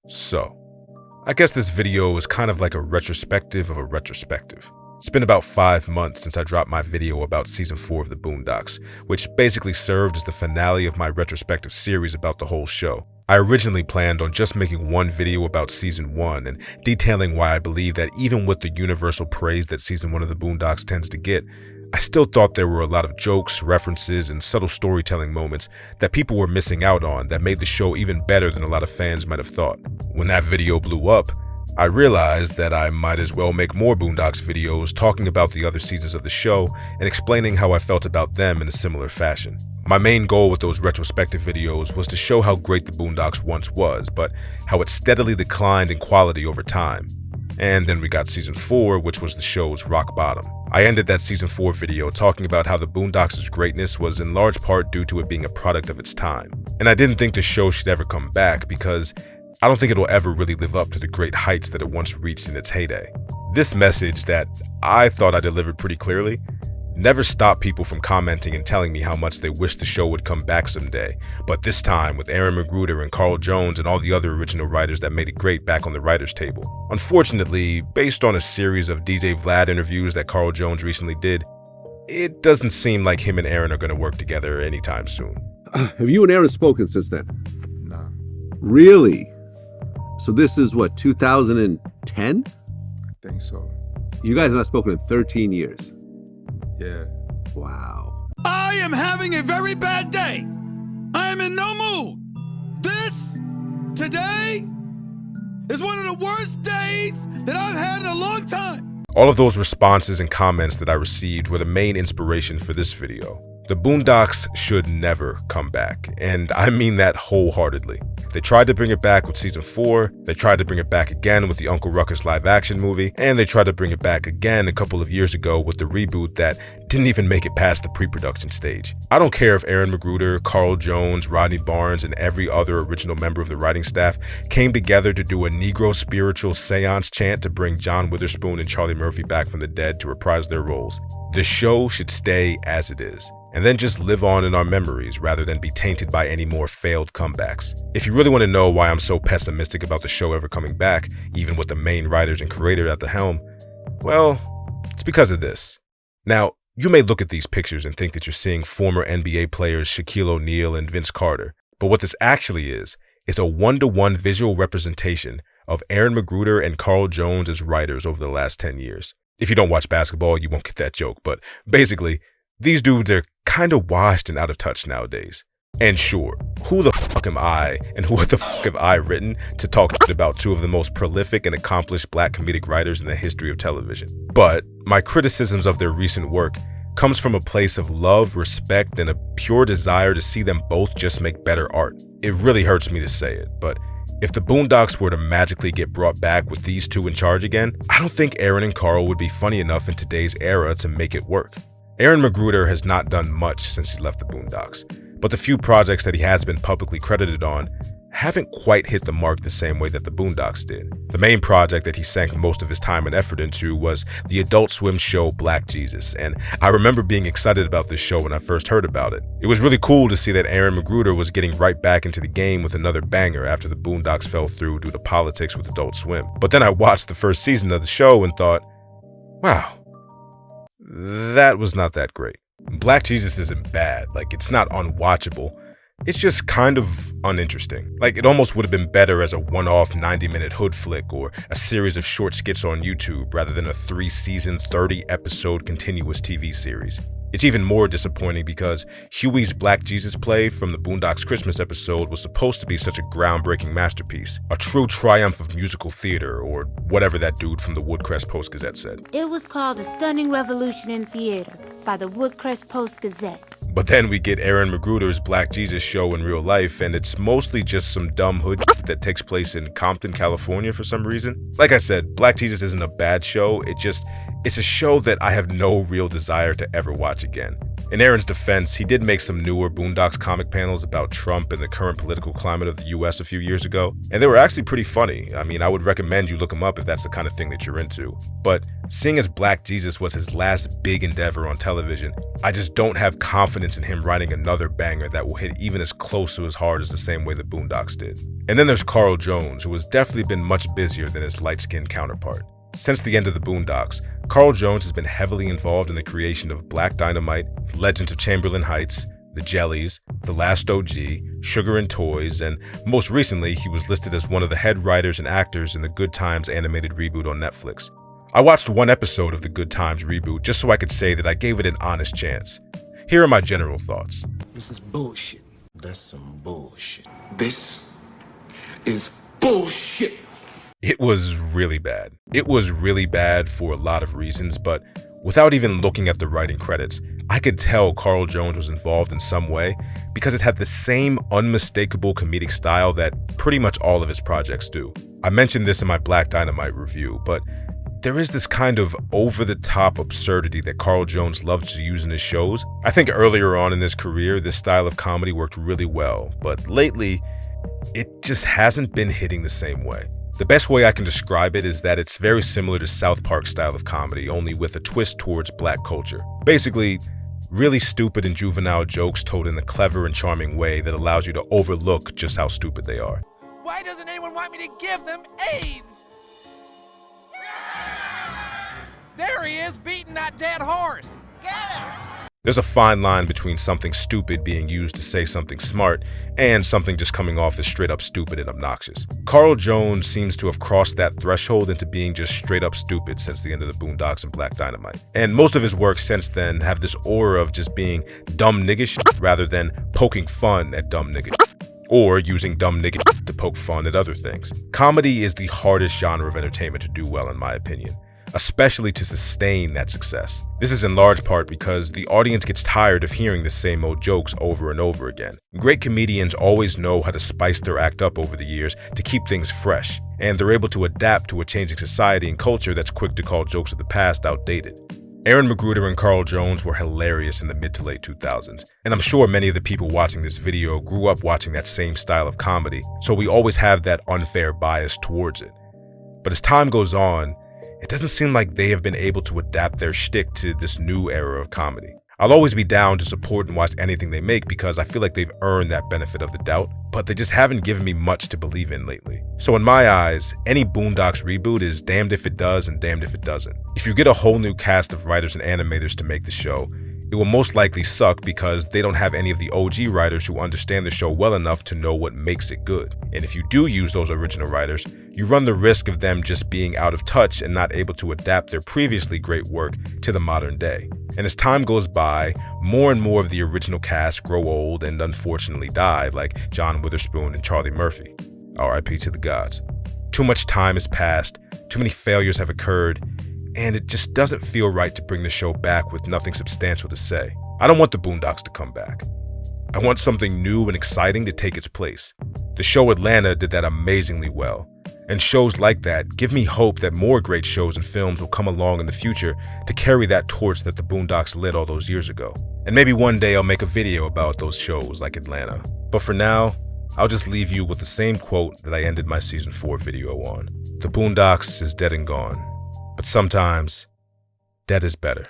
So, I guess this video is kind of like a retrospective of a retrospective. It's been about 5 months since I dropped my video about season 4 of the Boondocks, which basically served as the finale of my retrospective series about the whole show. I originally planned on just making one video about season 1 and detailing why I believe that even with the universal praise that season 1 of the Boondocks tends to get, I still thought there were a lot of jokes, references, and subtle storytelling moments that people were missing out on that made the show even better than a lot of fans might have thought. When that video blew up, I realized that I might as well make more Boondocks videos talking about the other seasons of the show and explaining how I felt about them in a similar fashion. My main goal with those retrospective videos was to show how great the Boondocks once was, but how it steadily declined in quality over time. And then we got season 4, which was the show's rock bottom. I ended that season 4 video talking about how the Boondocks' greatness was in large part due to it being a product of its time. And I didn't think the show should ever come back because I don't think it'll ever really live up to the great heights that it once reached in its heyday. This message that I thought I delivered pretty clearly never stopped people from commenting and telling me how much they wish the show would come back someday, but this time with Aaron McGruder and Carl Jones and all the other original writers that made it great back on the writer's table. Unfortunately, based on a series of DJ Vlad interviews that Carl Jones recently did, it doesn't seem like him and Aaron are going to work together anytime soon. Have you and Aaron spoken since then? Nah. Really? So this is what, 2010? I think so. You guys have not spoken in 13 years. Yeah. Wow. I am having a very bad day. I am in no mood. Today, is one of the worst days that I've had in a long time. All of those responses and comments that I received were the main inspiration for this video. The Boondocks should never come back, and I mean that wholeheartedly. They tried to bring it back with season 4, they tried to bring it back again with the Uncle Ruckus live-action movie, and they tried to bring it back again a couple of years ago with the reboot that didn't even make it past the pre-production stage. I don't care if Aaron McGruder, Carl Jones, Rodney Barnes, and every other original member of the writing staff came together to do a Negro spiritual seance chant to bring John Witherspoon and Charlie Murphy back from the dead to reprise their roles. The show should stay as it is, and then just live on in our memories rather than be tainted by any more failed comebacks. If you really want to know why I'm so pessimistic about the show ever coming back, even with the main writers and creator at the helm, well, it's because of this. Now, you may look at these pictures and think that you're seeing former NBA players Shaquille O'Neal and Vince Carter, but what this actually is a one-to-one visual representation of Aaron McGruder and Carl Jones as writers over the last 10 years. If you don't watch basketball, you won't get that joke, but basically, these dudes are kind of washed and out of touch nowadays. And sure, who the fuck am I and what the fuck have I written to talk about two of the most prolific and accomplished black comedic writers in the history of television? But my criticisms of their recent work comes from a place of love, respect, and a pure desire to see them both just make better art. It really hurts me to say it, but if the Boondocks were to magically get brought back with these two in charge again, I don't think Aaron and Carl would be funny enough in today's era to make it work. Aaron McGruder has not done much since he left the Boondocks, but the few projects that he has been publicly credited on haven't quite hit the mark the same way that the Boondocks did. The main project that he sank most of his time and effort into was the Adult Swim show Black Jesus, and I remember being excited about this show when I first heard about it. It was really cool to see that Aaron McGruder was getting right back into the game with another banger after the Boondocks fell through due to politics with Adult Swim. But then I watched the first season of the show and thought, wow, that was not that great. Black Jesus isn't bad, like it's not unwatchable. It's just kind of uninteresting. Like, it almost would have been better as a one-off 90-minute hood flick or a series of short skits on YouTube rather than a 3-season, 30-episode continuous TV series. It's even more disappointing because Huey's Black Jesus play from the Boondocks Christmas episode was supposed to be such a groundbreaking masterpiece, a true triumph of musical theater, or whatever that dude from the Woodcrest Post-Gazette said. It was called A Stunning Revolution in Theater by the Woodcrest Post-Gazette. But then we get Aaron McGruder's Black Jesus show in real life, and it's mostly just some dumb hood that takes place in Compton, California for some reason. Like I said, Black Jesus isn't a bad show, it's a show that I have no real desire to ever watch again. In Aaron's defense, he did make some newer Boondocks comic panels about Trump and the current political climate of the US a few years ago, and they were actually pretty funny. I mean, I would recommend you look them up if that's the kind of thing that you're into. But seeing as Black Jesus was his last big endeavor on television, I just don't have confidence in him writing another banger that will hit even as close to as hard as the same way the Boondocks did. And then there's Carl Jones, who has definitely been much busier than his light-skinned counterpart. Since the end of the Boondocks, Carl Jones has been heavily involved in the creation of Black Dynamite, Legends of Chamberlain Heights, The Jellies, The Last OG, Sugar and Toys, and most recently, he was listed as one of the head writers and actors in the Good Times animated reboot on Netflix. I watched one episode of the Good Times reboot just so I could say that I gave it an honest chance. Here are my general thoughts. This is bullshit. That's some bullshit. This is bullshit. It was really bad. It was really bad for a lot of reasons, but without even looking at the writing credits, I could tell Carl Jones was involved in some way because it had the same unmistakable comedic style that pretty much all of his projects do. I mentioned this in my Black Dynamite review, but there is this kind of over-the-top absurdity that Carl Jones loves to use in his shows. I think earlier on in his career, this style of comedy worked really well, but lately, it just hasn't been hitting the same way. The best way I can describe it is that it's very similar to South Park's style of comedy, only with a twist towards Black culture. Basically, really stupid and juvenile jokes told in a clever and charming way that allows you to overlook just how stupid they are. Why doesn't anyone want me to give them AIDS? There he is, beating that dead horse. Get him! There's a fine line between something stupid being used to say something smart and something just coming off as straight up stupid and obnoxious. Carl Jones seems to have crossed that threshold into being just straight up stupid since the end of the Boondocks and Black Dynamite. And most of his work since then have this aura of just being dumb nigga shit rather than poking fun at dumb nigga shit, or using dumb nigga shit to poke fun at other things. Comedy is the hardest genre of entertainment to do well, in my opinion, especially to sustain that success. This is in large part because the audience gets tired of hearing the same old jokes over and over again. Great comedians always know how to spice their act up over the years to keep things fresh, and they're able to adapt to a changing society and culture that's quick to call jokes of the past outdated. Aaron McGruder and Carl Jones were hilarious in the mid to late 2000s, and I'm sure many of the people watching this video grew up watching that same style of comedy, so we always have that unfair bias towards it. But as time goes on, it doesn't seem like they have been able to adapt their shtick to this new era of comedy. I'll always be down to support and watch anything they make because I feel like they've earned that benefit of the doubt, but they just haven't given me much to believe in lately. So in my eyes, any Boondocks reboot is damned if it does and damned if it doesn't. If you get a whole new cast of writers and animators to make the show, it will most likely suck because they don't have any of the OG writers who understand the show well enough to know what makes it good. And if you do use those original writers, you run the risk of them just being out of touch and not able to adapt their previously great work to the modern day. And as time goes by, more and more of the original cast grow old and unfortunately die, like John Witherspoon and Charlie Murphy. RIP to the gods. Too much time has passed, too many failures have occurred, and it just doesn't feel right to bring the show back with nothing substantial to say. I don't want the Boondocks to come back. I want something new and exciting to take its place. The show Atlanta did that amazingly well, and shows like that give me hope that more great shows and films will come along in the future to carry that torch that the Boondocks lit all those years ago. And maybe one day I'll make a video about those shows like Atlanta. But for now, I'll just leave you with the same quote that I ended my season 4 video on. The Boondocks is dead and gone. But sometimes, dead is better.